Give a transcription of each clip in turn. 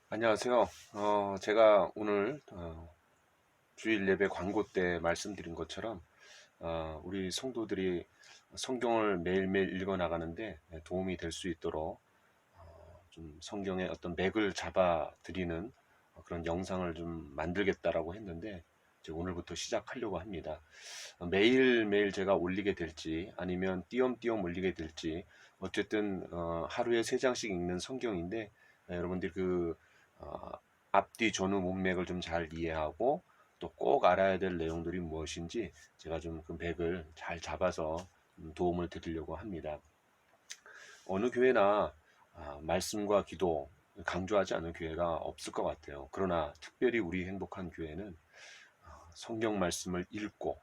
안녕하세요. 제가 오늘 주일 예배 광고 때 말씀드린 것처럼 우리 성도들이 성경을 매일매일 읽어 나가는데 도움이 될 수 있도록 좀 성경의 어떤 맥을 잡아 드리는 그런 영상을 좀 만들겠다라고 했는데 이제 오늘부터 시작하려고 합니다. 매일매일 제가 올리게 될지 아니면 띄엄띄엄 올리게 될지 어쨌든 하루에 3장씩 읽는 성경인데 여러분들 어, 앞뒤 전후 문맥을 좀 잘 이해하고 또 꼭 알아야 될 내용들이 무엇인지 제가 좀 그 맥을 잘 잡아서 도움을 드리려고 합니다. 어느 교회나 말씀과 기도 강조하지 않은 교회가 없을 것 같아요. 그러나 특별히 우리 행복한 교회는 성경 말씀을 읽고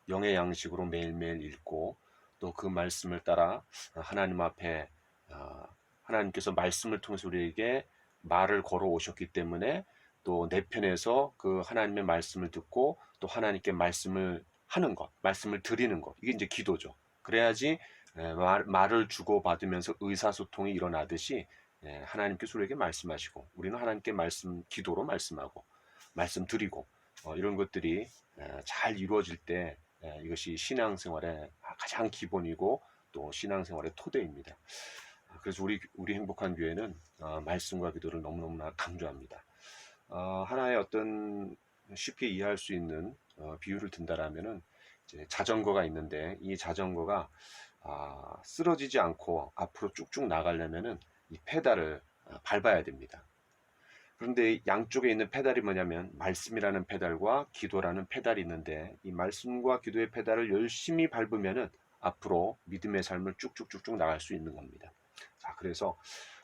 영의 양식으로 매일매일 읽고 또 그 말씀을 따라 하나님 앞에 하나님께서 말씀을 통해서 우리에게 말을 걸어 오셨기 때문에 또 내 편에서 그 하나님의 말씀을 듣고 또 하나님께 말씀을 하는 것, 말씀을 드리는 것, 이게 이제 기도죠. 그래야지 말을 주고받으면서 의사소통이 일어나듯이 하나님께서 우리에게 말씀하시고 우리는 하나님께 기도로 말씀하고 말씀 드리고 이런 것들이 잘 이루어질 때 이것이 신앙생활의 가장 기본이고 또 신앙생활의 토대입니다. 그래서 우리 행복한 교회는 말씀과 기도를 너무너무나 강조합니다. 하나의 어떤 쉽게 이해할 수 있는 비유를 든다라면은 이제 자전거가 있는데 이 자전거가 쓰러지지 않고 앞으로 쭉쭉 나가려면은 이 페달을 밟아야 됩니다. 그런데 양쪽에 있는 페달이 뭐냐면 말씀이라는 페달과 기도라는 페달이 있는데 이 말씀과 기도의 페달을 열심히 밟으면은 앞으로 믿음의 삶을 쭉쭉쭉쭉 나갈 수 있는 겁니다. 자, 그래서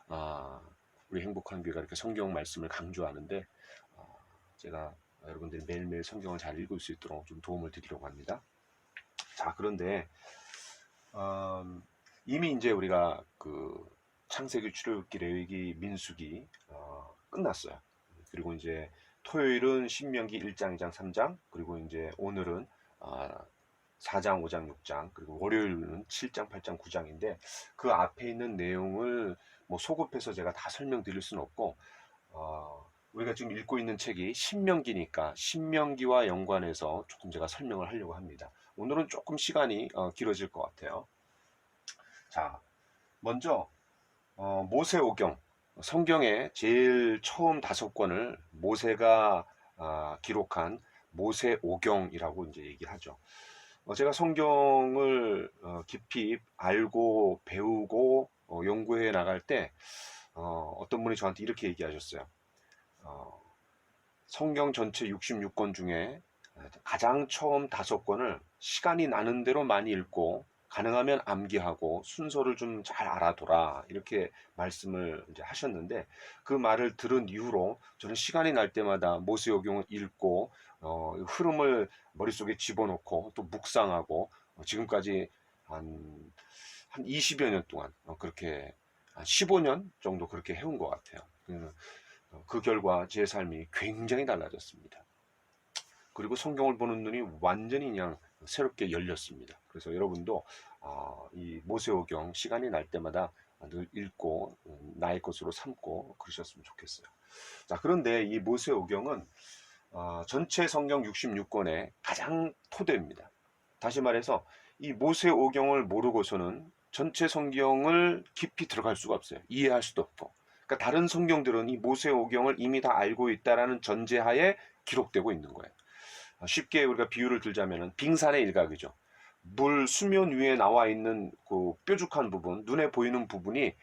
아, 우리 행복한 교회가 이렇게 성경 말씀을 강조하는데 제가 여러분들이 매일매일 성경을 잘 읽을 수 있도록 좀 도움을 드리려고 합니다. 자, 그런데 이미 이제 우리가 그 창세기, 출애굽기, 레위기, 민수기 끝났어요. 그리고 이제 토요일은 신명기 1장, 2장, 3장, 그리고 이제 오늘은 4장, 5장, 6장, 그리고 월요일은 7장, 8장, 9장인데 그 앞에 있는 내용을 뭐 소급해서 제가 다 설명드릴 수는 없고 우리가 지금 읽고 있는 책이 신명기니까 신명기와 연관해서 조금 제가 설명을 하려고 합니다. 오늘은 조금 시간이 길어질 것 같아요. 자, 먼저 모세오경, 성경의 제일 처음 5권을 모세가 기록한 모세오경이라고 이제 얘기를 하죠. 제가 성경을 깊이 알고 배우고 연구해 나갈 때 어떤 분이 저한테 이렇게 얘기하셨어요. 성경 전체 66권 중에 가장 처음 5권을 시간이 나는 대로 많이 읽고 가능하면 암기하고 순서를 좀 잘 알아둬라 이렇게 말씀을 이제 하셨는데 그 말을 들은 이후로 저는 시간이 날 때마다 모세오경을 읽고 흐름을 머릿속에 집어넣고 또 묵상하고 지금까지 한 20여 년 동안 그렇게 한 15년 정도 그렇게 해온 것 같아요. 그 결과 제 삶이 굉장히 달라졌습니다. 그리고 성경을 보는 눈이 완전히 그냥 새롭게 열렸습니다. 그래서 여러분도 이 모세오경 시간이 날 때마다 늘 읽고 나의 것으로 삼고 그러셨으면 좋겠어요. 자, 그런데 이 모세오경은 전체 성경 66권의 가장 토대입니다. 다시 말해서 이 모세오경을 모르고서는 전체 성경을 깊이 들어갈 수가 없어요. 이해할 수도 없고. 그러니까 다른 성경들은 이 모세오경을 이미 다 알고 있다라는 전제하에 기록되고 있는 거예요. 쉽게 우리가 비유를 들자면은 빙산의 일각이죠. 물 수면 위에 나와 있는 그 뾰족한 부분, 눈에 보이는 부분이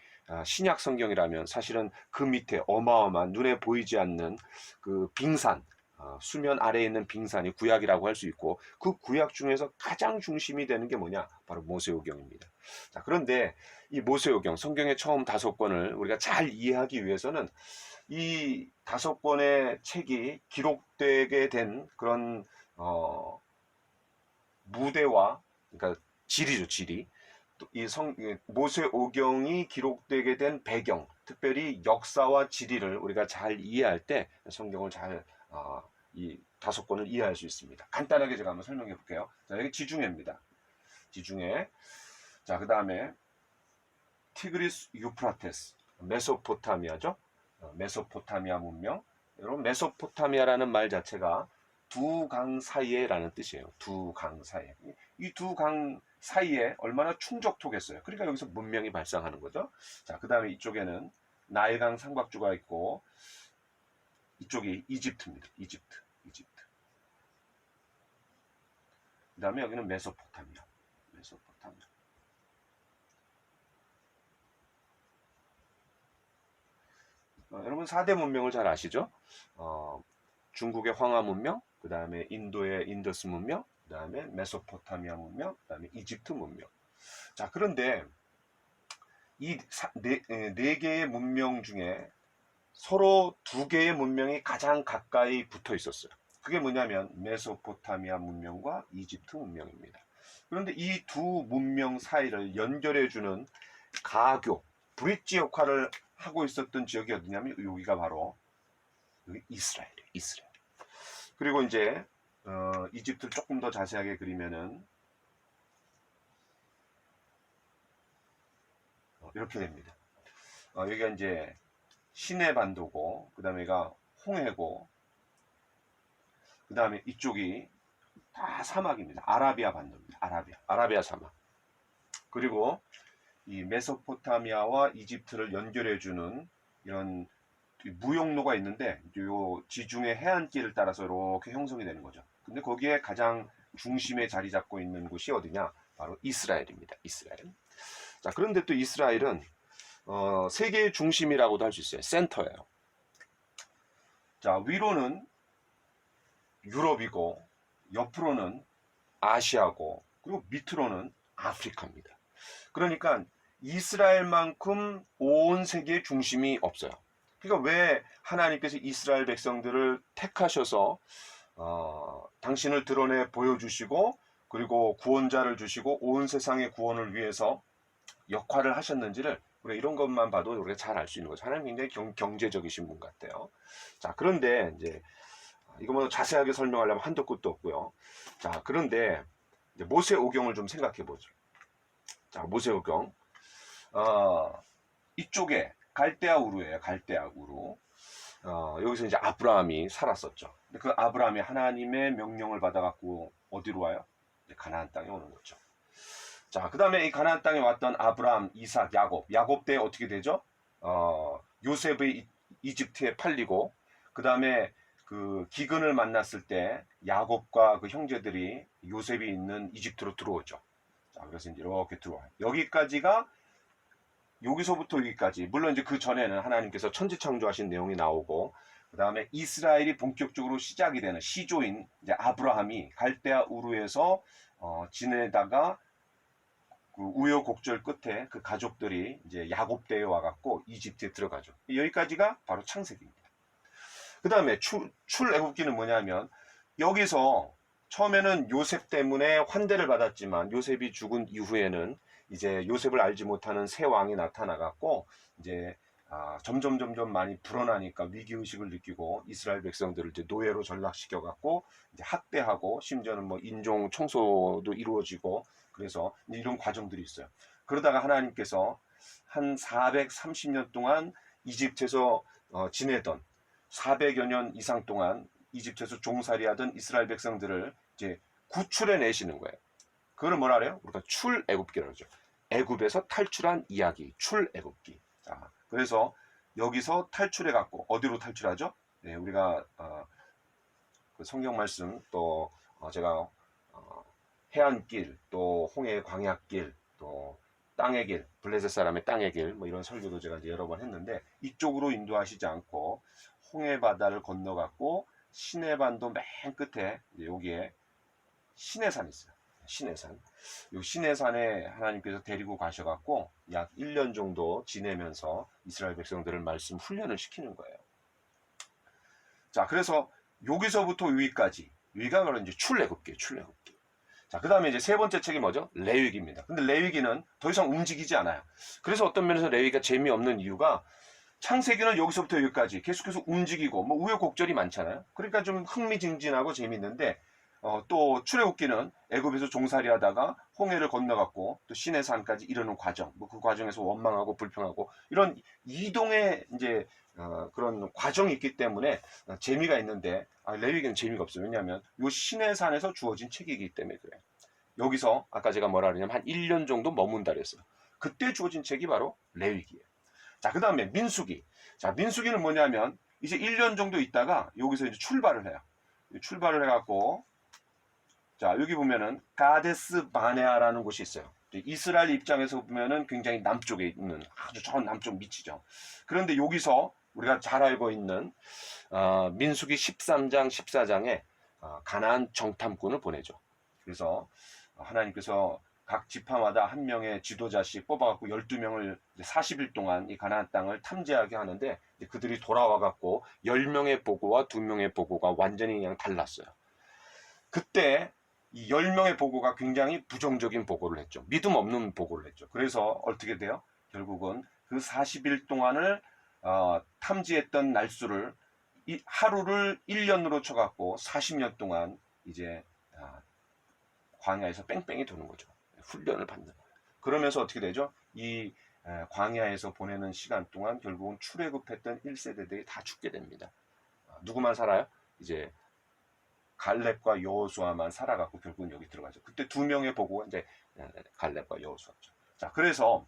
신약 성경이라면 사실은 그 밑에 어마어마한 눈에 보이지 않는 그 빙산, 수면 아래에 있는 빙산이 구약이라고 할 수 있고 그 구약 중에서 가장 중심이 되는 게 뭐냐? 바로 모세오경입니다. 자, 그런데 이 모세오경, 성경의 처음 5권을 우리가 잘 이해하기 위해서는 이 5권의 책이 기록되게 된 그런 무대와 그러니까 지리죠, 지리. 모세오경이 기록되게 된 배경, 특별히 역사와 지리를 우리가 잘 이해할 때 성경을 이 5권을 이해할 수 있습니다. 간단하게 제가 한번 설명해 볼게요. 자, 여기 지중해입니다. 지중해. 자, 그 다음에 티그리스 유프라테스, 메소포타미아죠. 메소포타미아 문명. 여러분 메소포타미아라는 말 자체가 두 강 사이에라는 뜻이에요. 두 강 사이에. 이 두 강 사이에 얼마나 충족토겠어요. 그러니까 여기서 문명이 발생하는 거죠. 자, 그 다음에 이쪽에는 나일강 삼각주가 있고 이쪽이 이집트입니다. 이집트. 그 다음에 여기는 메소포타미아. 여러분 4대 문명을 잘 아시죠? 중국의 황하 문명, 그 다음에 인도의 인더스 문명, 그 다음에 메소포타미아 문명, 그 다음에 이집트 문명. 자, 그런데 이 네 개의 문명 중에 서로 두 개의 문명이 가장 가까이 붙어 있었어요. 그게 뭐냐면 메소포타미아 문명과 이집트 문명입니다. 그런데 이 두 문명 사이를 연결해주는 가교, 브릿지 역할을 하고 있었던 지역이 어디냐면 여기가 바로 여기 이스라엘이에요. 이스라엘. 그리고 이제 이집트를 조금 더 자세하게 그리면은 이렇게 됩니다. 여기가 이제 시내 반도고, 그 다음에가 홍해고, 그 다음에 이쪽이 다 사막입니다. 아라비아 반도입니다. 아라비아 사막. 그리고 이 메소포타미아와 이집트를 연결해주는 이런 무역로가 있는데, 요 지중해 해안길을 따라서 이렇게 형성이 되는 거죠. 근데 거기에 가장 중심에 자리 잡고 있는 곳이 어디냐? 바로 이스라엘입니다. 이스라엘. 자, 그런데 또 이스라엘은 세계의 중심이라고도 할 수 있어요. 센터예요. 자, 위로는 유럽이고, 옆으로는 아시아고, 그리고 밑으로는 아프리카입니다. 그러니까 이스라엘만큼 온 세계의 중심이 없어요. 그러니까 왜 하나님께서 이스라엘 백성들을 택하셔서 당신을 드러내 보여주시고, 그리고 구원자를 주시고 온 세상의 구원을 위해서 역할을 하셨는지를 우리가 이런 것만 봐도 우리가 잘 알 수 있는 거죠. 하나님 굉장히 경제적이신 분 같아요. 자, 그런데 이제 이거 뭐 자세하게 설명하려면 한도 끝도 없고요. 자, 그런데 이제 모세오경을 좀 생각해 보죠. 자, 모세오경. 이쪽에 갈대아 우르예요. 갈대아 우르. 여기서 이제 아브라함이 살았었죠. 근데 그 아브라함이 하나님의 명령을 받아갖고 어디로 와요? 이제 가나안 땅에 오는 거죠. 자, 그 다음에 이 가나안 땅에 왔던 아브라함, 이삭, 야곱 때 어떻게 되죠? 요셉의 이집트에 팔리고, 그 다음에 그 기근을 만났을 때 야곱과 그 형제들이 요셉이 있는 이집트로 들어오죠. 자, 그래서 이제 이렇게 들어와요. 여기서부터 여기까지. 물론 이제 그 전에는 하나님께서 천지 창조하신 내용이 나오고, 그 다음에 이스라엘이 본격적으로 시작이 되는 시조인 이제 아브라함이 갈대아 우르에서 지내다가 그 우여곡절 끝에 그 가족들이 이제 야곱 때에 와갖고 이집트에 들어가죠. 여기까지가 바로 창세기입니다. 그 다음에 출애굽기는 뭐냐면, 여기서 처음에는 요셉 때문에 환대를 받았지만 요셉이 죽은 이후에는 이제 요셉을 알지 못하는 새 왕이 나타나갖고 이제 점점 많이 불어나니까 위기의식을 느끼고 이스라엘 백성들을 이제 노예로 전락시켜갖고 이제 학대하고, 심지어는 뭐 인종 청소도 이루어지고, 그래서 이런 과정들이 있어요. 그러다가 하나님께서 한 430년 동안 이집트에서 지내던 400여 년 이상 동안 이집트에서 종살이하던 이스라엘 백성들을 이제 구출해 내시는 거예요. 그걸 뭐라 그래요? 우리가 출애굽기라고 하죠. 애굽에서 탈출한 이야기, 출애굽기. 자, 그래서 여기서 탈출해 갖고 어디로 탈출하죠? 네, 우리가 그 성경 말씀, 또 제가 해안길, 또 홍해 광야길, 또 땅의 길, 블레셋 사람의 땅의 길, 뭐 이런 설교도 제가 이제 여러 번 했는데, 이쪽으로 인도하시지 않고 홍해 바다를 건너갔고 시내반도 맨 끝에 여기에 시내산이 있어요. 시내산. 이 시내산에 하나님께서 데리고 가셔갖고 약 1년 정도 지내면서 이스라엘 백성들을 말씀 훈련을 시키는 거예요. 자, 그래서 여기서부터 여기가 바로 이제 출애굽기. 자, 그 다음에 이제 세 번째 책이 뭐죠? 레위기입니다. 근데 레위기는 더 이상 움직이지 않아요. 그래서 어떤 면에서 레위기가 재미없는 이유가, 창세기는 여기서부터 여기까지 계속해서 움직이고 뭐 우여곡절이 많잖아요. 그러니까 좀 흥미진진하고 재밌는데, 또 출애굽기는 애굽에서 종살이 하다가 홍해를 건너갔고 또 시내산까지 이르는 과정, 뭐 그 과정에서 원망하고 불평하고 이런 이동의 이제 그런 과정이 있기 때문에 재미가 있는데 레위기는 재미가 없어요. 왜냐하면 요 시내산에서 주어진 책이기 때문에 그래요. 여기서 아까 제가 뭐라 그러냐면 한 1년 정도 머문다 그랬어요. 그때 주어진 책이 바로 레위기예요. 자, 그 다음에 민수기. 자, 민수기는 뭐냐면 이제 1년 정도 있다가 여기서 이제 출발을 해요. 출발을 해갖고 자, 여기 보면은 가데스 바네아라는 곳이 있어요. 이스라엘 입장에서 보면은 굉장히 남쪽에 있는 아주 저 남쪽 밑이죠. 그런데 여기서 우리가 잘 알고 있는 민수기 13장 14장에 가나안 정탐꾼을 보내죠. 그래서 하나님께서 각 지파마다 한 명의 지도자씩 뽑아갖고 12명을 40일 동안 이 가나안 땅을 탐지하게 하는데 그들이 돌아와갖고 10명의 보고와 2명의 보고가 완전히 그냥 달랐어요. 그때 이 10명의 보고가 굉장히 부정적인 보고를 했죠. 믿음 없는 보고를 했죠. 그래서 어떻게 돼요? 결국은 그 40일 동안을 탐지했던 날수를 하루를 1년으로 쳐갖고 40년 동안 이제 광야에서 뺑뺑이 도는 거죠. 훈련을 받는 거예요. 그러면서 어떻게 되죠? 이 광야에서 보내는 시간 동안 결국은 출애굽했던 1세대들이 다 죽게 됩니다. 누구만 살아요? 이제 갈렙과 여호수아만 살아갖고 결국은 여기 들어가죠. 그때 2명의 보고가 이제 갈렙과 여호수아죠. 자, 그래서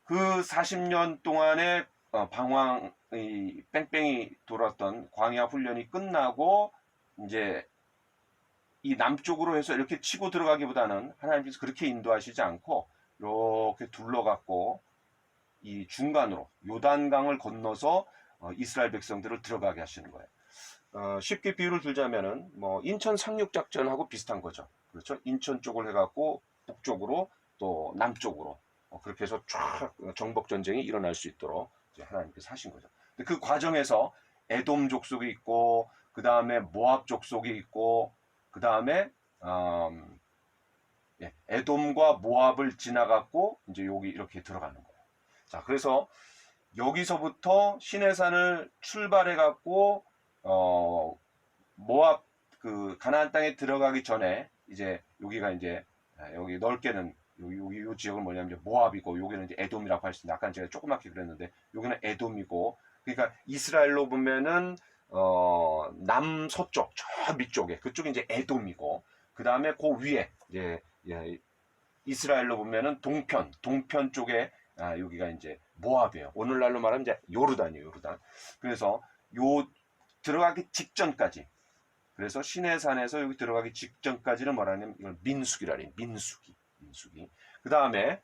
그 40년 동안의 방황이 뺑뺑이 돌았던 광야 훈련이 끝나고 이제 이 남쪽으로 해서 이렇게 치고 들어가기보다는 하나님께서 그렇게 인도하시지 않고 이렇게 둘러갖고 이 중간으로 요단강을 건너서 이스라엘 백성들을 들어가게 하시는 거예요. 쉽게 비유를 들자면은 뭐 인천 상륙 작전하고 비슷한 거죠. 그렇죠? 인천 쪽을 해갖고 북쪽으로 또 남쪽으로 그렇게 해서 쫙 정복 전쟁이 일어날 수 있도록 이제 하나님께서 하신 거죠. 근데 그 과정에서 에돔 족속이 있고 그 다음에 모압 족속이 있고 그 다음에 에돔과 모압을 지나갖고 이제 여기 이렇게 들어가는 거예요. 자, 그래서 여기서부터 시내산을 출발해갖고 모압 그 가나안 땅에 들어가기 전에 이제 여기가 이제 여기 넓게는 여기 요 지역은 뭐냐면 이제 모압이고 여기는 이제 에돔이라고 할 수 있는데 아까 제가 조그맣게 그랬는데 여기는 에돔이고 그러니까 이스라엘로 보면은 남서쪽 저 밑쪽에 그쪽이 이제 에돔이고 그 다음에 그 위에 이제 이스라엘로 보면은 동편 쪽에 여기가 이제 모압이에요. 오늘날로 말하면 이제 요르단이에요. 요르단. 그래서 요 들어가기 직전까지 그래서 시내산에서 여기 들어가기 직전까지는 뭐라냐면 이걸 민수기라니 민수기. 그 다음에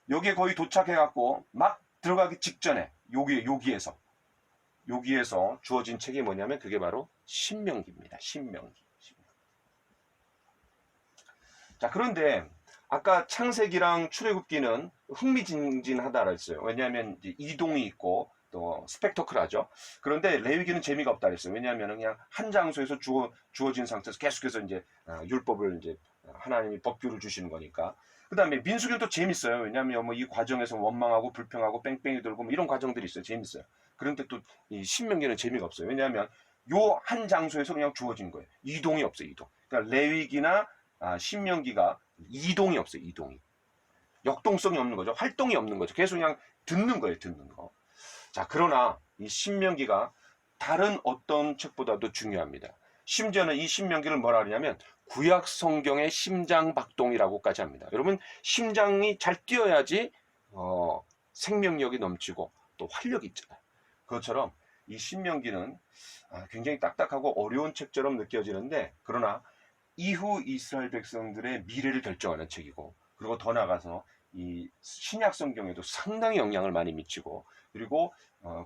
여기에 거의 도착해갖고 막 들어가기 직전에 여기에서 주어진 책이 뭐냐면 그게 바로 신명기입니다. 신명기. 자, 그런데 아까 창세기랑 출애굽기는 흥미진진하다 그랬어요. 왜냐하면 이동이 있고 또 스펙터클하죠. 그런데 레위기는 재미가 없다 그랬어요. 왜냐하면 그냥 한 장소에서 주어진 상태에서 계속해서 이제 율법을 이제 하나님이 법규를 주시는 거니까. 그 다음에 민수기는 또 재밌어요. 왜냐하면 뭐 이 과정에서 원망하고 불평하고 뺑뺑이 돌고 뭐 이런 과정들이 있어요. 재밌어요. 그런데 또 이 신명기는 재미가 없어요. 왜냐하면 요 한 장소에서 그냥 주어진 거예요. 이동이 없어요. 이동. 그러니까 레위기나 신명기가 이동이 없어요. 이동이. 역동성이 없는 거죠. 활동이 없는 거죠. 계속 그냥 듣는 거예요. 듣는 거. 자, 그러나 이 신명기가 다른 어떤 책보다도 중요합니다. 심지어는 이 신명기를 뭐라 하냐면 구약 성경의 심장박동이라고까지 합니다. 여러분 심장이 잘 뛰어야지 생명력이 넘치고 또 활력이 있잖아요. 그것처럼 이 신명기는 굉장히 딱딱하고 어려운 책처럼 느껴지는데 그러나 이후 이스라엘 백성들의 미래를 결정하는 책이고 그리고 더 나아가서 이 신약 성경에도 상당히 영향을 많이 미치고 그리고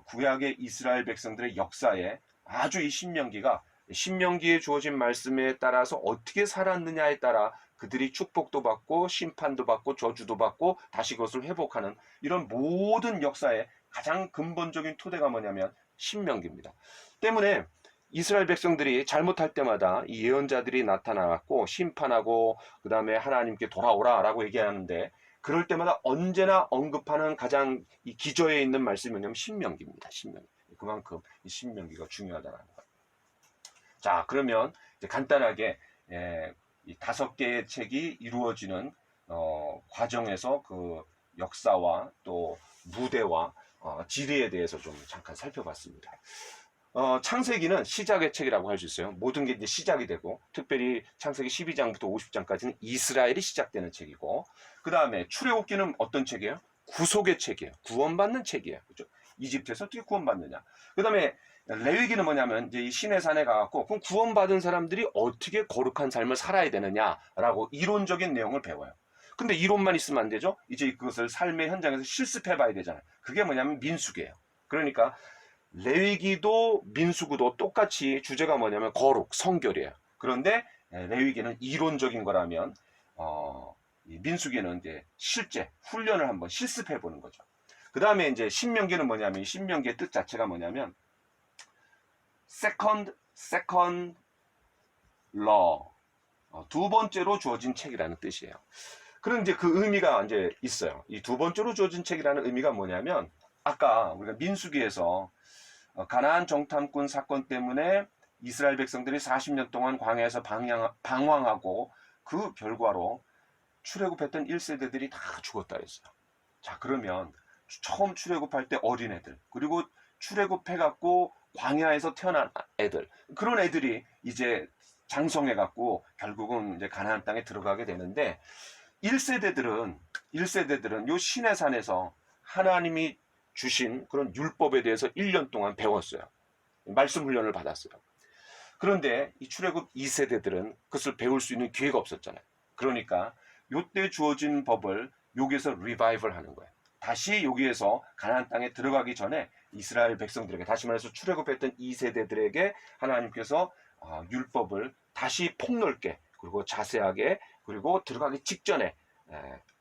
구약의 이스라엘 백성들의 역사에 아주 이 신명기에 주어진 말씀에 따라서 어떻게 살았느냐에 따라 그들이 축복도 받고 심판도 받고 저주도 받고 다시 그것을 회복하는 이런 모든 역사의 가장 근본적인 토대가 뭐냐면 신명기입니다. 때문에 이스라엘 백성들이 잘못할 때마다 이 예언자들이 나타나고 심판하고 그 다음에 하나님께 돌아오라 라고 얘기하는데 그럴 때마다 언제나 언급하는 가장 이 기저에 있는 말씀이 뭐냐면 신명기입니다. 신명기. 그만큼 이 신명기가 중요하다는 거예요. 자, 그러면 이제 간단하게 이 5개의 책이 이루어지는 과정에서 그 역사와 또 무대와 지리에 대해서 좀 잠깐 살펴봤습니다. 창세기는 시작의 책이라고 할 수 있어요. 모든 게 이제 시작이 되고, 특별히 창세기 12장부터 50장까지는 이스라엘이 시작되는 책이고, 그 다음에 출애굽기는 어떤 책이에요? 구속의 책이에요. 구원받는 책이에요. 그죠? 이집트에서 어떻게 구원받느냐. 그 다음에 레위기는 뭐냐면 이제 이 시내산에 가갖고 그럼 구원받은 사람들이 어떻게 거룩한 삶을 살아야 되느냐라고 이론적인 내용을 배워요. 근데 이론만 있으면 안 되죠. 이제 그것을 삶의 현장에서 실습해 봐야 되잖아요. 그게 뭐냐면 민수기예요. 그러니까 레위기도 민수기도 똑같이 주제가 뭐냐면 거룩, 성결이에요. 그런데 레위기는 이론적인 거라면 이 민수기는 이제 실제 훈련을 한번 실습해 보는 거죠. 그 다음에 이제 신명기는 뭐냐면 이 신명기의 뜻 자체가 뭐냐면 second law, 두 번째로 주어진 책이라는 뜻이에요. 그런 이제 그 의미가 이제 있어요. 이 두 번째로 주어진 책이라는 의미가 뭐냐면 아까 우리가 민수기에서 가나안 정탐꾼 사건 때문에 이스라엘 백성들이 40년 동안 광야에서 방황하고 그 결과로 출애굽했던 1세대들이 다 죽었다 했어요. 자, 그러면 처음 출애굽할 때 어린애들, 그리고 출애굽해갖고 광야에서 태어난 애들, 그런 애들이 이제 장성해갖고 결국은 이제 가나안 땅에 들어가게 되는데 1세대들은 요 시내산에서 하나님이 주신 그런 율법에 대해서 1년 동안 배웠어요. 말씀 훈련을 받았어요. 그런데 이 출애굽 2세대들은 그것을 배울 수 있는 기회가 없었잖아요. 그러니까 요때 주어진 법을 여기에서 리바이벌 하는 거예요. 다시 여기에서 가나안 땅에 들어가기 전에 이스라엘 백성들에게, 다시 말해서 출애굽했던 2세대들에게 하나님께서 율법을 다시 폭넓게 그리고 자세하게 그리고 들어가기 직전에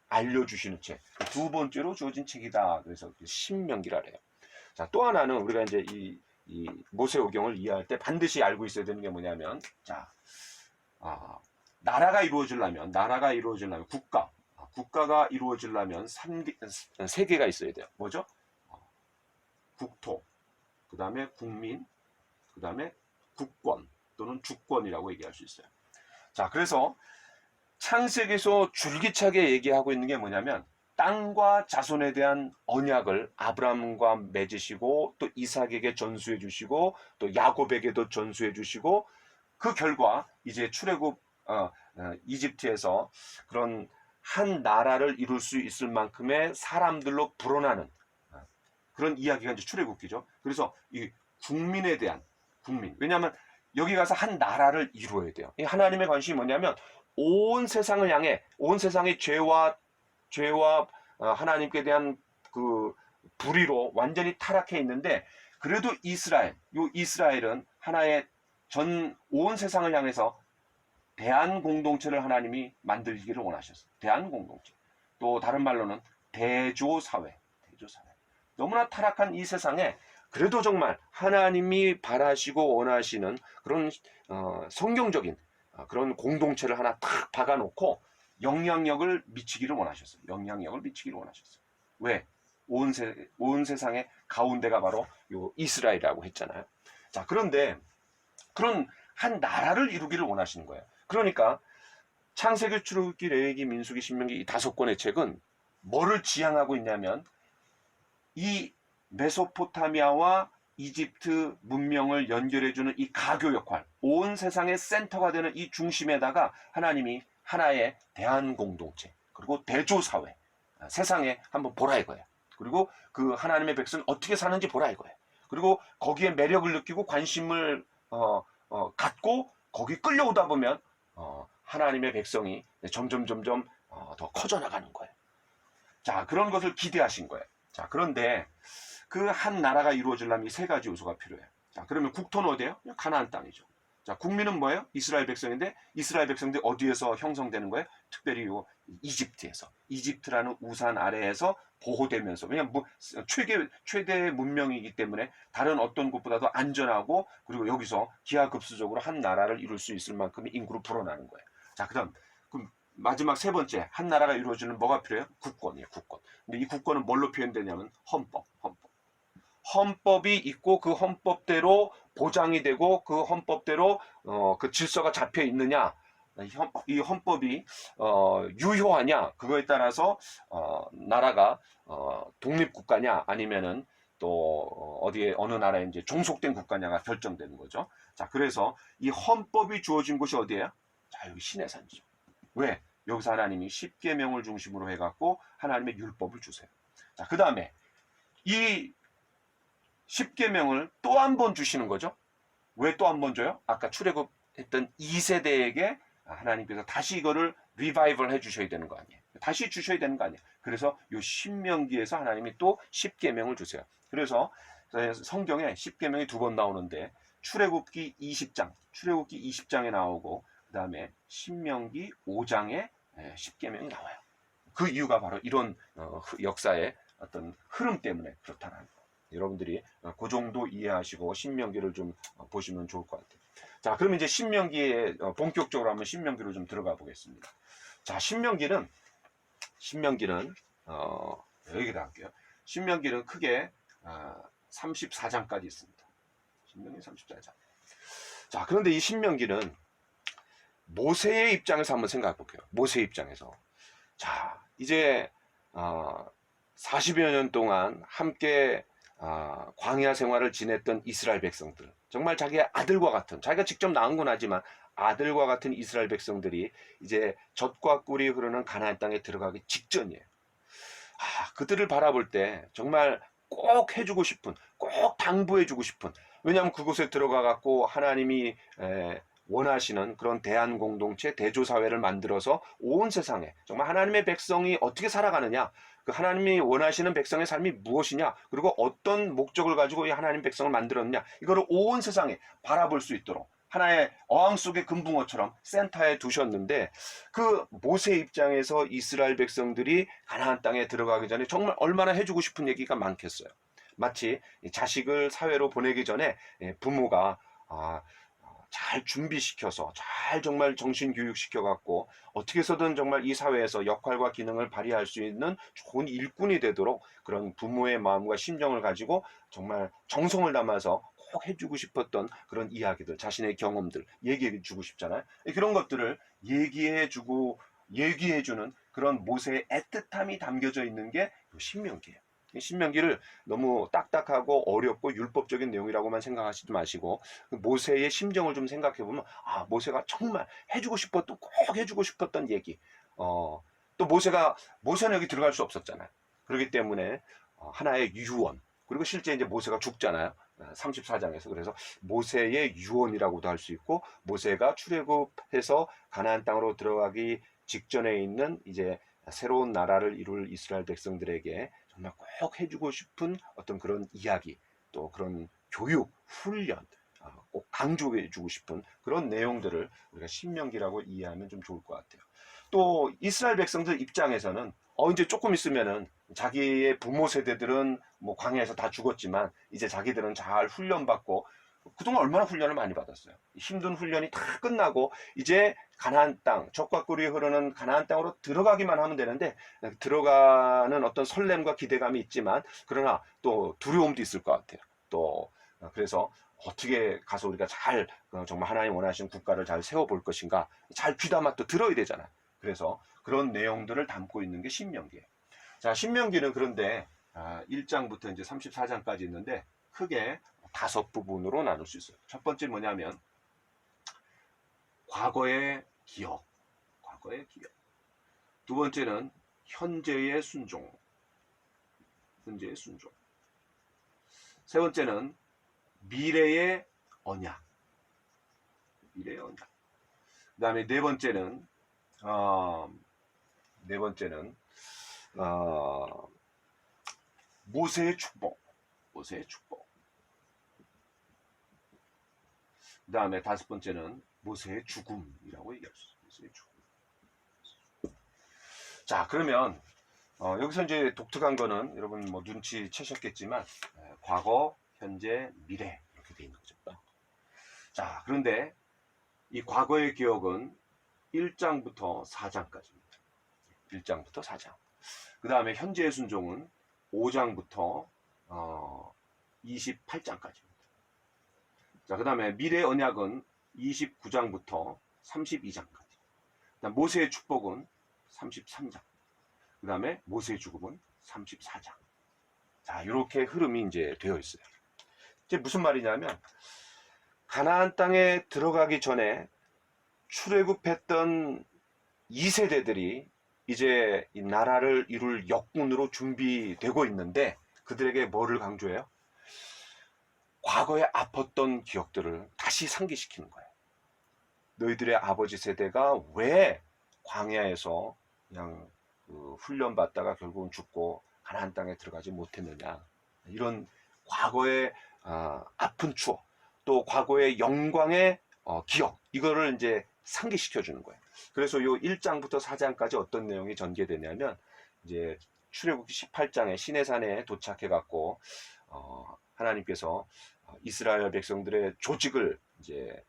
알려주시는 책, 두 번째로 주어진 책이다. 그래서 신명기라 그래요. 자, 또 하나는 우리가 이제 이 모세오경을 이해할 때 반드시 알고 있어야 되는 게 뭐냐면, 자, 나라가 이루어지려면 국가가 이루어지려면 세 개가 있어야 돼요. 뭐죠? 국토, 그 다음에 국민, 그 다음에 국권 또는 주권이라고 얘기할 수 있어요. 자, 그래서 창세기에서 줄기차게 얘기하고 있는 게 뭐냐면 땅과 자손에 대한 언약을 아브라함과 맺으시고 또 이삭에게 전수해 주시고 또 야곱에게도 전수해 주시고 그 결과 이제 출애굽 이집트에서 그런 한 나라를 이룰 수 있을 만큼의 사람들로 불어나는 그런 이야기가 이제 출애굽기죠. 그래서 이 국민에 대한 왜냐하면 여기 가서 한 나라를 이루어야 돼요. 하나님의 관심이 뭐냐면 온 세상을 향해, 온 세상의 죄와 하나님께 대한 그 불의로 완전히 타락해 있는데 그래도 이스라엘은 하나의 온 세상을 향해서 대한 공동체를 하나님이 만들기를 원하셨어요. 대한 공동체. 또 다른 말로는 대조사회. 너무나 타락한 이 세상에 그래도 정말 하나님이 바라시고 원하시는 그런 성경적인 그런 공동체를 하나 탁 박아놓고 영향력을 미치기를 원하셨어요. 왜? 온 세상의 가운데가 바로 요 이스라엘이라고 했잖아요. 자, 그런데 그런 한 나라를 이루기를 원하시는 거예요. 그러니까 창세기, 출애굽기, 레위기, 민수기, 신명기 이 5권의 책은 뭐를 지향하고 있냐면 이 메소포타미아와 이집트 문명을 연결해주는 이 가교 역할, 온 세상의 센터가 되는 이 중심에다가 하나님이 하나의 대한공동체, 그리고 대조사회, 세상에 한번 보라 이거예요. 그리고 그 하나님의 백성이 어떻게 사는지 보라 이거예요. 그리고 거기에 매력을 느끼고 관심을 갖고 거기 끌려오다 보면 하나님의 백성이 점점 더 커져나가는 거예요. 자, 그런 것을 기대하신 거예요. 자, 그런데 그 한 나라가 이루어지려면 이 세 가지 요소가 필요해요. 자, 그러면 국토는 어디예요? 가나안 땅이죠. 자, 국민은 뭐예요? 이스라엘 백성인데 이스라엘 백성들이 어디에서 형성되는 거예요? 특별히 요 이집트에서. 이집트라는 우산 아래에서 보호되면서, 왜냐면 최대 문명이기 때문에 다른 어떤 곳보다도 안전하고 그리고 여기서 기하급수적으로 한 나라를 이룰 수 있을 만큼의 인구로 불어나는 거예요. 자, 그럼 마지막 세 번째, 한 나라가 이루어지는 뭐가 필요해요? 국권이에요, 국권. 근데 이 국권은 뭘로 표현되냐면 헌법. 헌법이 있고 그 헌법대로 보장이 되고 그 헌법대로 그 질서가 잡혀 있느냐, 이 헌법이 유효하냐, 그거에 따라서 나라가 독립국가냐 아니면은 또 어디에 어느 나라에 이제 종속된 국가냐가 결정되는 거죠. 자, 그래서 이 헌법이 주어진 곳이 어디예요? 자, 여기 시내산이죠. 왜? 여기서 하나님이 십계명을 중심으로 해갖고 하나님의 율법을 주세요. 자, 그 다음에 이 십계명을 또 한 번 주시는 거죠. 왜 또 한 번 줘요? 아까 출애굽했던 2세대에게 하나님께서 다시 이거를 리바이벌 해주셔야 되는 거 아니에요. 다시 주셔야 되는 거 아니에요. 그래서 이 신명기에서 하나님이 또 십계명을 주세요. 그래서 성경에 십계명이 두 번 나오는데 출애굽기 20장, 출애굽기 20장에 나오고 그 다음에 신명기 5장에 십계명이 나와요. 그 이유가 바로 이런 역사의 어떤 흐름 때문에 그렇다는 거예요. 여러분들이 그 정도 이해하시고 신명기를 좀 보시면 좋을 것 같아요. 자, 그럼 이제 신명기에 본격적으로 한번 신명기로 좀 들어가 보겠습니다. 자, 신명기는 여기다 할게요. 신명기는 크게 34장까지 있습니다. 신명기 34장. 자, 그런데 이 신명기는 모세의 입장에서 한번 생각해 볼게요. 모세의 입장에서. 자, 이제 40여 년 동안 함께 광야 생활을 지냈던 이스라엘 백성들, 정말 자기의 아들과 같은, 자기가 직접 낳은 건 하지만 아들과 같은 이스라엘 백성들이 이제 젖과 꿀이 흐르는 가나안 땅에 들어가기 직전이에요. 그들을 바라볼 때 정말 꼭 해주고 싶은, 꼭 당부해주고 싶은, 왜냐하면 그곳에 들어가 갖고 하나님이 원하시는 그런 대한 공동체, 대조사회를 만들어서 온 세상에 정말 하나님의 백성이 어떻게 살아가느냐, 그 하나님이 원하시는 백성의 삶이 무엇이냐, 그리고 어떤 목적을 가지고 이 하나님 백성을 만들었느냐, 이거를 온 세상에 바라볼 수 있도록 하나의 어항 속의 금붕어처럼 센터에 두셨는데, 그 모세 입장에서 이스라엘 백성들이 가나안 땅에 들어가기 전에 정말 얼마나 해주고 싶은 얘기가 많겠어요. 마치 자식을 사회로 보내기 전에 부모가 잘 준비시켜서 잘 정말 정신교육시켜갖고 어떻게 해서든 정말 이 사회에서 역할과 기능을 발휘할 수 있는 좋은 일꾼이 되도록 그런 부모의 마음과 심정을 가지고 정말 정성을 담아서 꼭 해주고 싶었던 그런 이야기들, 자신의 경험들 얘기해주고 싶잖아요. 그런 것들을 얘기해주는 그런 모세의 애틋함이 담겨져 있는 게 신명기예요. 신명기를 너무 딱딱하고 어렵고 율법적인 내용이라고만 생각하시지 마시고 모세의 심정을 좀 생각해 보면 모세가 정말 해주고 싶었던, 꼭 해주고 싶었던 얘기. 또 모세는 여기 들어갈 수 없었잖아요. 그렇기 때문에 하나의 유언, 그리고 실제 이제 모세가 죽잖아요. 34장에서. 그래서 모세의 유언이라고도 할 수 있고, 모세가 출애굽해서 가나안 땅으로 들어가기 직전에 있는 이제 새로운 나라를 이룰 이스라엘 백성들에게 정말 꼭 해주고 싶은 어떤 그런 이야기, 또 그런 교육, 훈련, 꼭 강조해주고 싶은 그런 내용들을 우리가 신명기라고 이해하면 좀 좋을 것 같아요. 또 이스라엘 백성들 입장에서는 이제 조금 있으면은 자기의 부모 세대들은 뭐 광야에서 다 죽었지만 이제 자기들은 잘 훈련받고, 그동안 얼마나 훈련을 많이 받았어요. 힘든 훈련이 다 끝나고 이제 가나안 땅, 젖과 꿀이 흐르는 가나안 땅으로 들어가기만 하면 되는데, 들어가는 어떤 설렘과 기대감이 있지만 그러나 또 두려움도 있을 것 같아요. 또 그래서 어떻게 가서 우리가 잘 정말 하나님 원하시는 국가를 잘 세워볼 것인가, 잘 귀담아 또 들어야 되잖아요. 그래서 그런 내용들을 담고 있는 게 신명기예요. 자, 신명기는 그런데 1장부터 이제 34장까지 있는데 크게 5부분으로 나눌 수 있어요. 첫 번째 뭐냐면 과거의 기억. 두 번째는 현재의 순종. 세 번째는 미래의 언약. 그 다음에 네 번째는 모세의 축복. 그 다음에 5번째는 모세의 죽음이라고 얘기할 수 있어요. 모세의 죽음. 자, 그러면 여기서 이제 독특한 거는 여러분 뭐 눈치채셨겠지만 과거, 현재, 미래 이렇게 돼 있는 거죠. 자, 그런데 이 과거의 기억은 1장부터 4장까지입니다. 1장부터 4장. 그 다음에 현재의 순종은 5장부터 28장까지입니다. 자, 그 다음에 미래 언약은 29장부터 32장까지. 그다음 모세의 축복은 33장. 그 다음에 모세의 죽음은 34장. 자, 이렇게 흐름이 이제 되어 있어요. 이제 무슨 말이냐면, 가나안 땅에 들어가기 전에 출애굽했던 2세대들이 이제 이 나라를 이룰 역군으로 준비되고 있는데, 그들에게 뭐를 강조해요? 과거에 아팠던 기억들을 다시 상기시키는 거예요. 너희들의 아버지 세대가 왜 광야에서 그냥 훈련받다가 결국은 죽고 가나안 땅에 들어가지 못했느냐, 이런 과거의 아픈 추억, 또 과거의 영광의 기억, 이거를 이제 상기시켜 주는 거예요. 그래서 요 1장부터 4장까지 어떤 내용이 전개되냐면, 이제 출애굽기 18장에 시내산에 도착해 갖고 하나님께서 이스라엘 백성들의 조직을 이제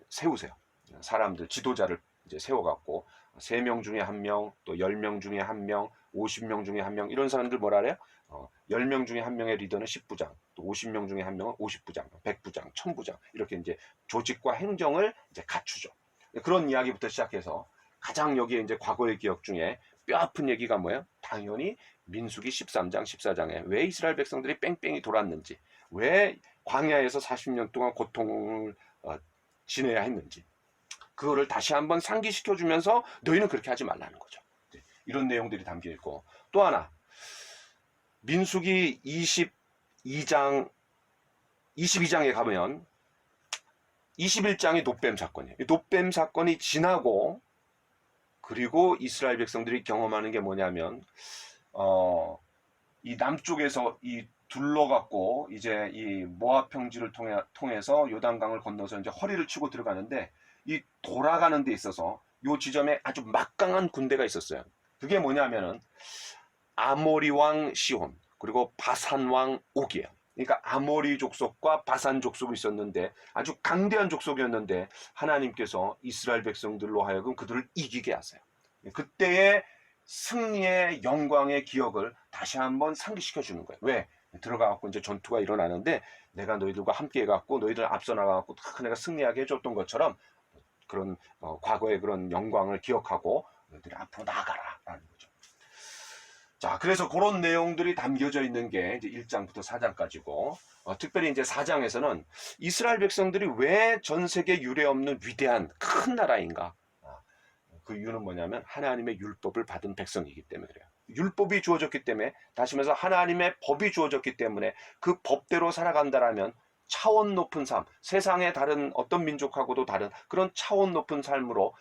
세우세요. 사람들 지도자를 이제 세워갖고 3명 중에 1명, 또 10명 중에 1명, 50명 중에 1명, 이런 사람들 뭐라 그래요? 10명 중에 1명의 리더는 10부장, 또 50명 중에 1명은 50부장, 100부장, 1000부장, 이렇게 이제 조직과 행정을 이제 갖추죠. 그런 이야기부터 시작해서 가장 여기에 이제 과거의 기억 중에 뼈아픈 얘기가 뭐예요? 당연히 민수기 13장, 14장에 왜 이스라엘 백성들이 뺑뺑이 돌았는지, 왜 광야에서 40년 동안 고통을 지내야 했는지, 그거를 다시 한번 상기시켜 주면서 너희는 그렇게 하지 말라는 거죠. 이런 내용들이 담겨 있고, 또 하나 민수기 22장에 가면 21장이 놋뱀 사건이에요. 놋뱀 사건이 지나고, 그리고 이스라엘 백성들이 경험하는 게 뭐냐면 이 남쪽에서 이 둘러갖고 이제 이 모압 평지를 통해서 요단강을 건너서 이제 허리를 치고 들어가는데, 이 돌아가는 데 있어서 요 지점에 아주 막강한 군대가 있었어요. 그게 뭐냐면은 아모리 왕 시혼, 그리고 바산 왕 옥이에요. 그러니까 아모리 족속과 바산 족속이 있었는데 아주 강대한 족속이었는데, 하나님께서 이스라엘 백성들로 하여금 그들을 이기게 하세요. 그때의 승리의 영광의 기억을 다시 한번 상기시켜 주는 거예요. 왜? 들어가갖고 이제 전투가 일어나는데, 내가 너희들과 함께 해갖고 너희들 앞서 나가갖고 내가 승리하게 해줬던 것처럼 그런 과거의 그런 영광을 기억하고 너희들이 앞으로 나아가라 라는 거죠. 자, 그래서 그런 내용들이 담겨져 있는 게 이제 1장부터 4장까지고, 특별히 이제 4장에서는 이스라엘 백성들이 왜 전 세계 유례 없는 위대한 큰 나라인가? 그 이유는 뭐냐면 하나님의 율법을 받은 백성이기 때문에 그래요. 율법이 주어졌기 때문에, 다시 말해서 하나님의 법이 주어졌기 때문에 그 법대로 살아간다라면 차원 높은 삶, 세상의 다른 어떤 민족하고도 다른 그런 차원 높은 삶으로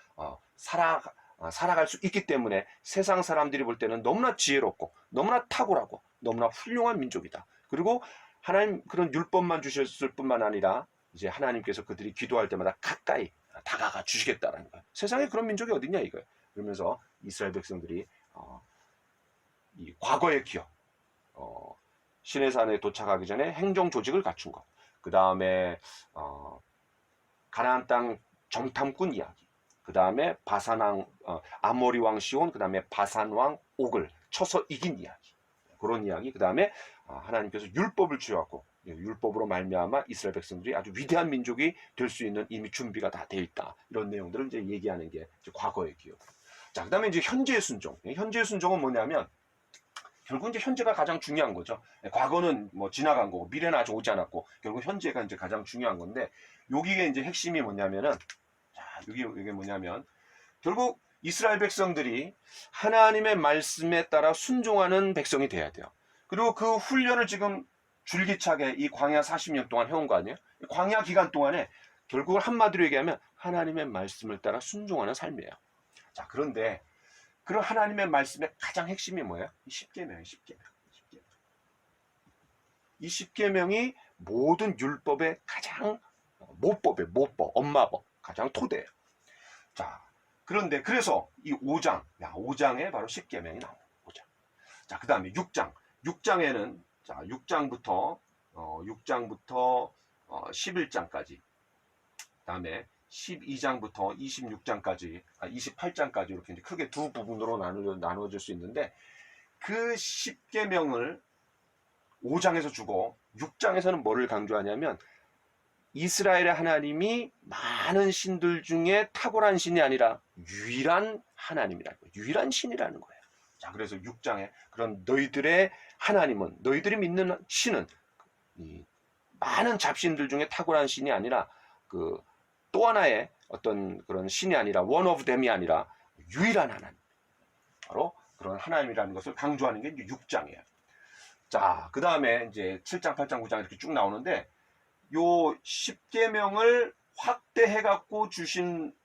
살아갈 수 있기 때문에 세상 사람들이 볼 때는 너무나 지혜롭고 너무나 탁월하고 너무나 훌륭한 민족이다. 그리고 하나님 그런 율법만 주셨을 뿐만 아니라 이제 하나님께서 그들이 기도할 때마다 가까이 다가가 주시겠다라는 거예요. 세상에 그런 민족이 어딨냐 이거예요. 그러면서 이스라엘 백성들이 이 과거의 기억, 시내산에 도착하기 전에 행정 조직을 갖춘 것, 그 다음에 가나안 땅 정탐꾼 이야기, 그 다음에 바산왕 아모리 왕 시온, 그 다음에 바산 왕 옥을 쳐서 이긴 이야기, 그런 이야기, 그 다음에 하나님께서 율법을 주셨고 율법으로 말미암아 이스라엘 백성들이 아주 위대한 민족이 될 수 있는 이미 준비가 다 되어 있다. 이런 내용들을 이제 얘기하는 게 이제 과거의 기억. 자, 그다음에 이제 현재의 순종. 현재의 순종은 뭐냐면 결국 이제 현재가 가장 중요한 거죠. 과거는 뭐 지나간 거고 미래는 아직 오지 않았고 결국 현재가 이제 가장 중요한 건데, 여기에 이제 핵심이 뭐냐면은, 자, 이게 뭐냐면 결국 이스라엘 백성들이 하나님의 말씀에 따라 순종하는 백성이 돼야 돼요. 그리고 그 훈련을 지금 줄기차게 이 광야 40년 동안 해온 거 아니에요? 광야 기간 동안에 결국은 한마디로 얘기하면 하나님의 말씀을 따라 순종하는 삶이에요. 자, 그런데 그런 하나님의 말씀의 가장 핵심이 뭐예요? 이 10계명이에요. 10계명. 이 10계명이 모든 율법의 가장 모법이에요. 모법, 엄마법, 가장 토대예요. 자, 그런데 그래서 이 5장에 바로 10계명이 나옵니다. 5장. 자, 그 다음에 6장. 6장에는 자, 6장부터 11장까지, 그 다음에 12장부터 26장까지, 28장까지 이렇게 이제 크게 두 부분으로 나누어질 수 있는데, 그 10계명을 5장에서 주고 6장에서는 뭐를 강조하냐면 이스라엘의 하나님이 많은 신들 중에 탁월한 신이 아니라 유일한 하나님이라는 거예요. 유일한 신이라는 거예요. 자, 그래서 6장에 그런 너희들의 하나님은, 너희들이 믿는 신은 이 많은 잡신들 중에 탁월한 신이 아니라 그 또 하나의 어떤 그런 신이 아니라 one of them이 아니라 유일한 하나님, 바로 그런 하나님이라는 것을 강조하는 게 이제 6장이에요. 자, 그 다음에 이제 7장, 8장, 9장 이렇게 쭉 나오는데 요 10계명을 확대해 갖고 주신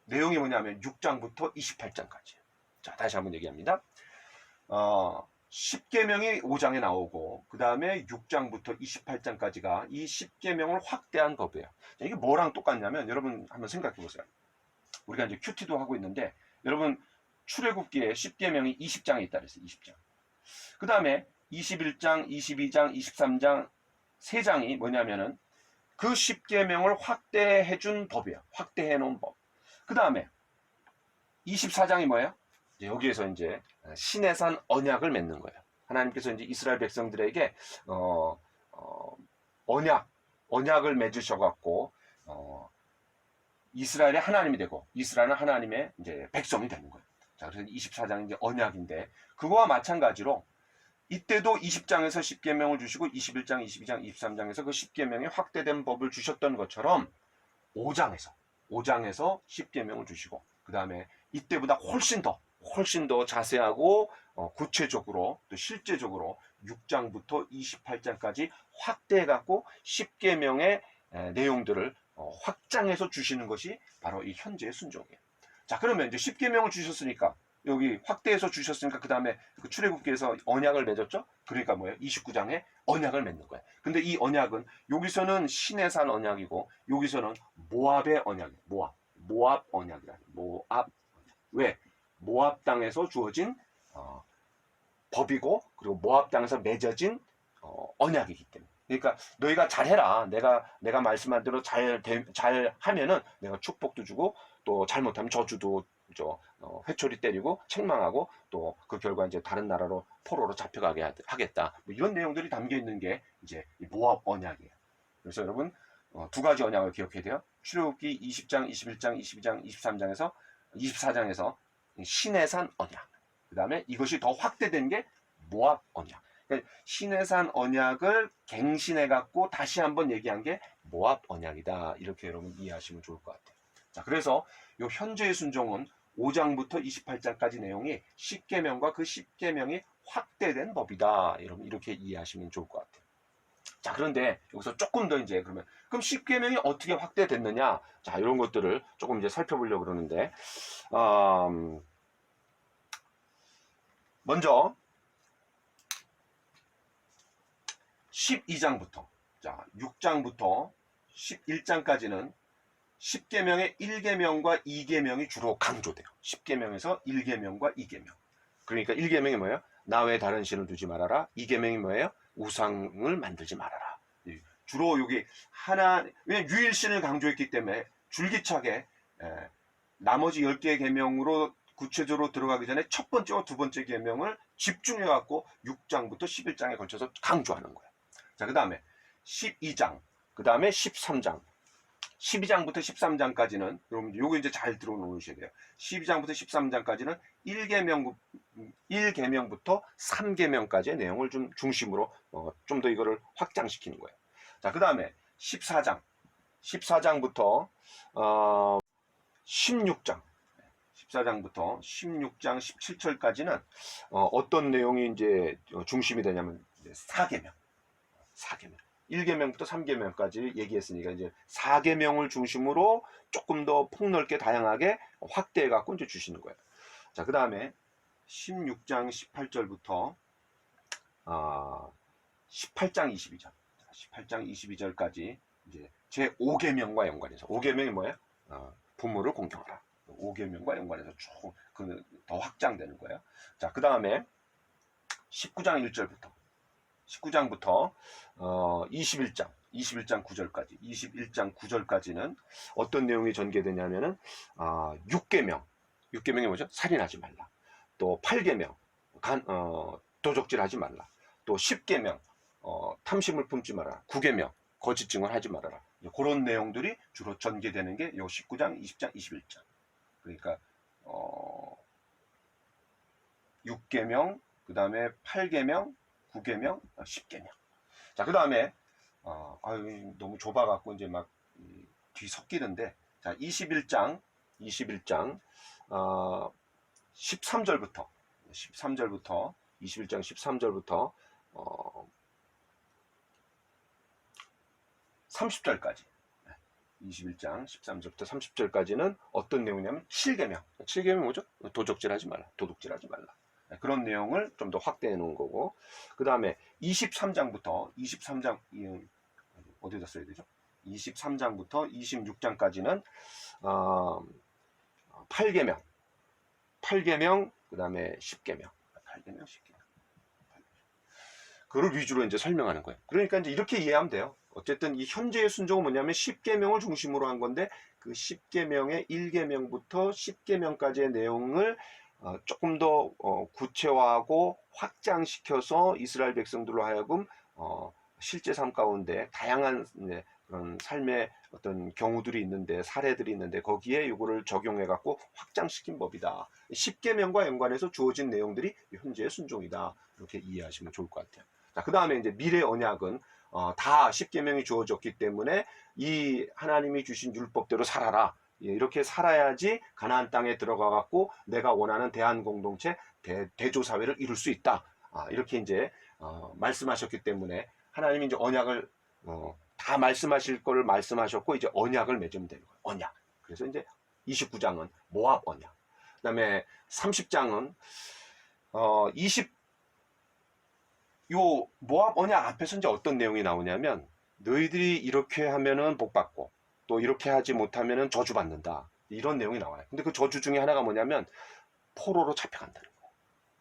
내용이 뭐냐면 6장부터 28장까지. 자, 다시 한번 얘기합니다. 10계명이 5장에 나오고 그 다음에 6장부터 28장까지가 이 10계명을 확대한 법이에요. 자, 이게 뭐랑 똑같냐면 여러분 한번 생각해 보세요. 우리가 이제 큐티도 하고 있는데 여러분 출애굽기에 10계명이 20장에 있다 그랬어요. 20장. 그 다음에 21장, 22장, 23장 3장이 뭐냐면은 그 10계명을 확대해 준 법이에요. 확대해 놓은 법. 그 다음에 24장이 뭐예요? 여기에서 이제 시내산 언약을 맺는 거예요. 하나님께서 이제 이스라엘 백성들에게 언약을 맺으셔갖고 이스라엘의 하나님이 되고 이스라엘은 하나님의 이제 백성이 되는 거예요. 자, 그래서 24장이 이제 언약인데 그거와 마찬가지로 이때도 20장에서 10계명을 주시고 21장, 22장, 23장에서 그 10계명이 확대된 법을 주셨던 것처럼 5장에서 10계명을 주시고 그 다음에 이때보다 훨씬 더 자세하고 구체적으로 또 실제적으로 6장부터 28장까지 확대해갖고 10계명의 내용들을 확장해서 주시는 것이 바로 이 현재의 순종이에요. 자, 그러면 이제 10계명을 주셨으니까 여기 확대해서 주셨으니까 그 다음에 그 출애굽기에서 언약을 맺었죠? 그러니까 뭐예요? 29장에 언약을 맺는 거예요. 근데 이 언약은 여기서는 시내산 언약이고 여기서는 모압의 언약이에요. 모압 언약이라. 모압. 왜? 모압 땅에서 주어진 법이고 그리고 모압 땅에서 맺어진 언약이기 때문에. 그러니까 너희가 잘해라. 내가 말씀한 대로 잘 하면은 내가 축복도 주고 또 잘못하면 저주도 회초리 때리고 책망하고 또 그 결과 이제 다른 나라로 포로로 잡혀가게 하겠다. 뭐 이런 내용들이 담겨 있는 게 이제 모압 언약이에요. 그래서 여러분 두 가지 언약을 기억해야 돼요. 출애굽기 20장, 21장, 22장, 23장에서 24장에서 시내산 언약. 그 다음에 이것이 더 확대된 게 모압 언약. 그러니까 시내산 언약을 갱신해 갖고 다시 한번 얘기한 게 모압 언약이다. 이렇게 여러분 이해하시면 좋을 것 같아요. 자, 그래서 요 현재의 순종은 5장부터 28장까지 내용이 10계명과 그 10계명이 확대된 법이다. 여러분 이렇게 이해하시면 좋을 것 같아요. 자, 그런데 여기서 조금 더 이제 그럼 10계명이 어떻게 확대됐느냐? 자, 이런 것들을 조금 이제 살펴보려고 그러는데 먼저 12장부터 자, 6장부터 11장까지는 10계명의 1계명과 2계명이 주로 강조돼요. 10계명에서 1계명과 2계명. 그러니까 1계명이 뭐예요? 나 외에 다른 신을 두지 말아라. 2계명이 뭐예요? 우상을 만들지 말아라. 주로 여기 왜냐면 유일신을 강조했기 때문에 줄기차게 나머지 10개의 계명으로 구체적으로 들어가기 전에 첫 번째와 두 번째 계명을 집중해갖고 6장부터 11장에 걸쳐서 강조하는 거예요. 자, 그 다음에 12장, 그 다음에 13장. 12장부터 13장까지는 여러분 요거 이제 잘 들어놓으셔야 돼요. 12장부터 13장까지는 1계명부터 3계명까지의 내용을 좀 중심으로 좀 더 이거를 확장시키는 거예요. 자, 그 다음에 14장부터 16장 14장부터 16장 17절까지는 어떤 내용이 이제 중심이 되냐면 4계명 1계명부터 3계명까지 얘기했으니까 이제 4계명을 중심으로 조금 더 폭넓게 다양하게 확대해 갖고 이제 주시는 거예요. 자, 그 다음에 16장 18절부터 18장 22절 18장 22절까지 이제 제 5계명과 연관해서 5계명이 뭐예요? 부모를 공경하라. 5계명과 연관해서 쭉 더 확장되는 거예요. 자, 그 다음에 19장 19장부터 21장 9절까지 21장 9절까지는 어떤 내용이 전개되냐면은 6계명이 뭐죠? 살인하지 말라. 또 8계명, 도적질하지 말라. 또 10계명, 10계명 탐심을 품지 말아라. 구계명, 거짓 증언하지 말아라. 그런 내용들이 주로 전개되는 게 요 19장, 20장, 21장. 그러니까 6계명, 그 다음에 8계명, 9계명, 10계명. 자, 그 다음에 너무 좁아갖고 이제 막 뒤섞이는데, 자, 21장 13절부터 21장 13절부터 30절까지 21장 13절부터 30절까지는 어떤 내용이냐면 7계명. 7계명 뭐죠? 도적질하지 말라. 도둑질하지 말라. 그런 내용을 좀 더 확대해 놓은 거고, 그 다음에 23장부터 23장 어디다 써야 되죠? 23장부터 26장까지는 8계명, 그 다음에 10계명, 8계명, 10계명. 그걸 위주로 이제 설명하는 거예요. 그러니까 이제 이렇게 이해하면 돼요. 어쨌든 이 현재의 순종은 뭐냐면 10계명을 중심으로 한 건데, 그 10계명의 1계명부터 10계명까지의 내용을 조금 더 구체화하고 확장시켜서 이스라엘 백성들로 하여금 실제 삶 가운데 다양한 그런 삶의 어떤 경우들이 있는데, 사례들이 있는데, 거기에 이거를 적용해 갖고 확장시킨 법이다. 10계명과 연관해서 주어진 내용들이 현재의 순종이다. 이렇게 이해하시면 좋을 것 같아요. 자, 그 다음에 이제 미래 언약은 다 10계명이 주어졌기 때문에 이 하나님이 주신 율법대로 살아라. 이렇게 살아야지 가나안 땅에 들어가 갖고 내가 원하는 대한 공동체, 대조 사회를 이룰 수 있다. 이렇게 이제 말씀하셨기 때문에 하나님이 이제 언약을 다 말씀하실 거를 말씀하셨고, 이제 언약을 맺으면 되는 거예요. 언약. 그래서 이제 29장은 모압 언약. 그다음에 30장은 요 모압 언약 앞에서 이제 어떤 내용이 나오냐면, 너희들이 이렇게 하면은 복 받고 또 이렇게 하지 못하면은 저주 받는다. 이런 내용이 나와요. 근데 그 저주 중에 하나가 뭐냐면 포로로 잡혀간다는 거예요.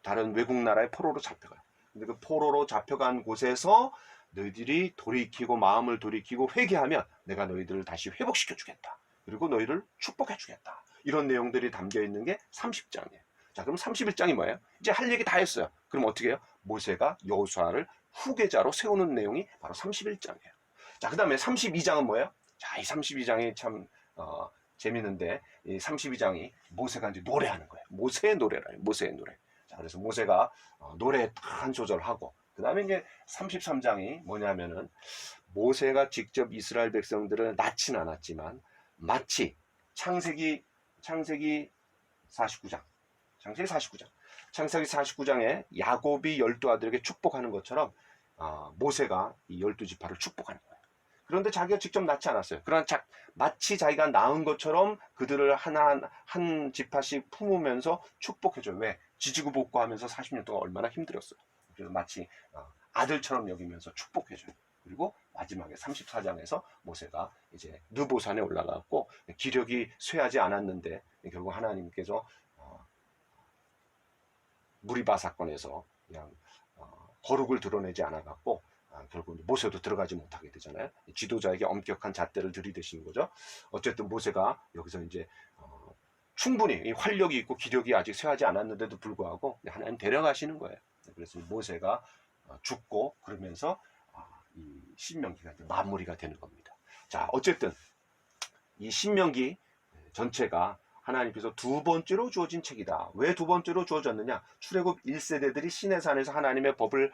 다른 외국 나라에 포로로 잡혀가요. 근데 그 포로로 잡혀간 곳에서 너희들이 돌이키고 마음을 돌이키고 회개하면 내가 너희들을 다시 회복시켜 주겠다. 그리고 너희를 축복해 주겠다. 이런 내용들이 담겨 있는 게 30장이에요. 자, 그럼 31장이 뭐예요? 이제 할 얘기 다 했어요. 그럼 어떻게 해요? 모세가 여호수아를 후계자로 세우는 내용이 바로 31장이에요. 자, 그 다음에 32장은 뭐예요? 자, 이 32장이 참 재밌는데, 이 32장이 모세가 이제 노래하는 거예요. 모세의 노래라요. 모세의 노래. 자, 그래서 모세가 노래 한 소절 하고, 그 다음에 이제 33장이 뭐냐면은, 모세가 직접 이스라엘 백성들을 낳진 않았지만 마치 창세기 49장 창세기 49장에 야곱이 12아들에게 축복하는 것처럼 모세가 이 12지파를 축복하는 거예요. 그런데 자기가 직접 낳지 않았어요. 그러나 마치 자기가 낳은 것처럼 그들을 한 지파씩 품으면서 축복해줘요. 왜? 지지고 볶고하면서 40년 동안 얼마나 힘들었어요. 그래서 마치 아들처럼 여기면서 축복해줘요. 그리고 마지막에 34장에서 모세가 이제 느보산에 올라가고 기력이 쇠하지 않았는데, 결국 하나님께서 무리바 사건에서 그냥 거룩을 드러내지 않아갖고 결국 모세도 들어가지 못하게 되잖아요. 지도자에게 엄격한 잣대를 들이대시는 거죠. 어쨌든 모세가 여기서 이제 충분히 활력이 있고 기력이 아직 쇠하지 않았는데도 불구하고 하나님 데려가시는 거예요. 그래서 모세가 죽고 그러면서 이 신명기가 이제 마무리가 되는 겁니다. 자, 어쨌든 이 신명기 전체가 하나님께서 두 번째로 주어진 책이다. 왜 두 번째로 주어졌느냐? 출애굽 1세대들이 시내산에서 하나님의 법을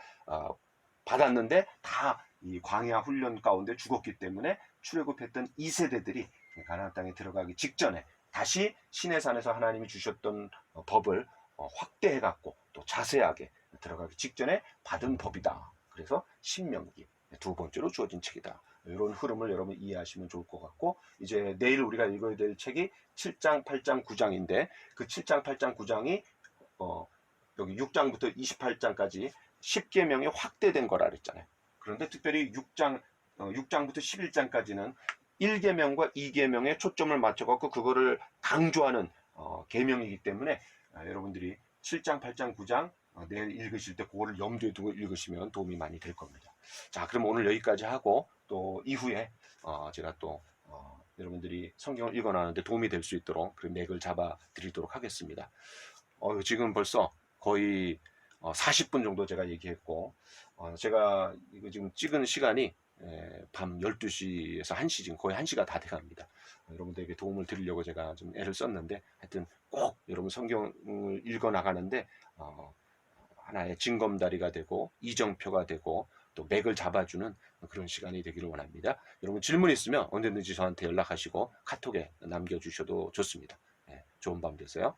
받았는데 다 이 광야 훈련 가운데 죽었기 때문에 출애굽했던 2세대들이 가나안 땅에 들어가기 직전에 다시 시내산에서 하나님이 주셨던 법을 확대해 갖고 또 자세하게 들어가기 직전에 받은 법이다. 그래서 신명기 두 번째로 주어진 책이다. 이런 흐름을 여러분 이해하시면 좋을 것 같고, 이제 내일 우리가 읽어야 될 책이 7장, 8장, 9장인데 그 7장, 8장, 9장이 여기 6장부터 28장까지 10계명이 확대된 거라 그랬잖아요. 그런데 특별히 6장부터 11장까지는 1계명과 2계명에 초점을 맞춰갖고 그거를 강조하는 계명이기 때문에 여러분들이 7장, 8장, 9장 내일 읽으실 때 그거를 염두에 두고 읽으시면 도움이 많이 될 겁니다. 자, 그럼 오늘 여기까지 하고 또 이후에 제가 또 여러분들이 성경을 읽어나가는데 도움이 될 수 있도록 그 맥을 잡아 드리도록 하겠습니다. 지금 벌써 거의 40분 정도 제가 얘기했고, 제가 이거 지금 찍은 시간이 밤 12시에서 1시, 지금 거의 1시가 다 돼갑니다. 여러분들에게 도움을 드리려고 제가 좀 애를 썼는데, 하여튼 꼭 여러분 성경을 읽어 나가는데 하나의 징검다리가 되고 이정표가 되고 또 맥을 잡아주는 그런 시간이 되기를 원합니다. 여러분 질문 있으면 언제든지 저한테 연락하시고 카톡에 남겨주셔도 좋습니다. 좋은 밤 되세요.